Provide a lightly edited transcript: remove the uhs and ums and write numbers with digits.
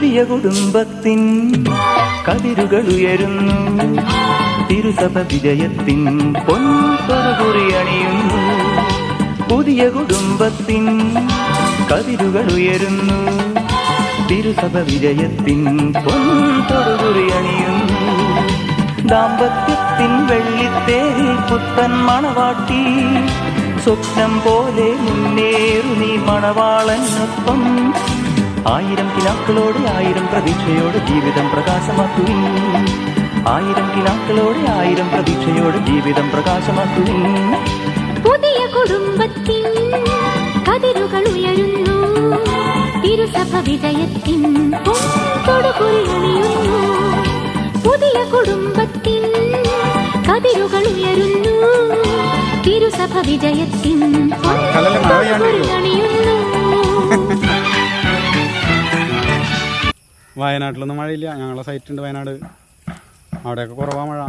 പുതിയ കുടുംബത്തിൻ കതിരുകൾ ഉയരുന്നു, തിരുസഭ വിജയത്തിൻ പൊൻതൊടുകുറി അണിയുന്നു. പുതിയ കുടുംബത്തിൻ കതിരുകൾ ഉയരുന്നു, തിരുസഭ വിജയത്തിൻ പൊൻതൊടുകുറി അണിയുന്നു. ദാമ്പത്യത്തിൻ വെള്ളിത്തേരിൽ പുത്തൻ മണവാട്ടി, സ്വപ്നം പോലെ മുന്നേറു നീ മണവാളനൊപ്പം. 1000 കിനാക്കളോടെ 1000 പ്രതീക്ഷയോടെ ജീവിതം പ്രകാശമാക്കുവിൻ. 1000 കിനാക്കളോടെ 1000 പ്രതീക്ഷയോടെ ജീവിതം പ്രകാശമാക്കുവിൻ. പുതിയ കുടുംബത്തിൻ കതിരുകൾ ഉയരുന്നു, തിരുസഭ വിജയത്തിൻ പൊൻതൊടുകുറി അണിയുന്നു. പുതിയ കുടുംബത്തിൻ കതിരുകൾ ഉയരുന്നു, തിരുസഭ വിജയത്തിൻ പൊൻതൊടുകുറി അണിയുന്നു. വയനാട്ടിലൊന്നും മഴയില്ല. ഞങ്ങളെ സൈറ്റുണ്ട് വയനാട്, അവിടെയൊക്കെ കുറവാ മഴ.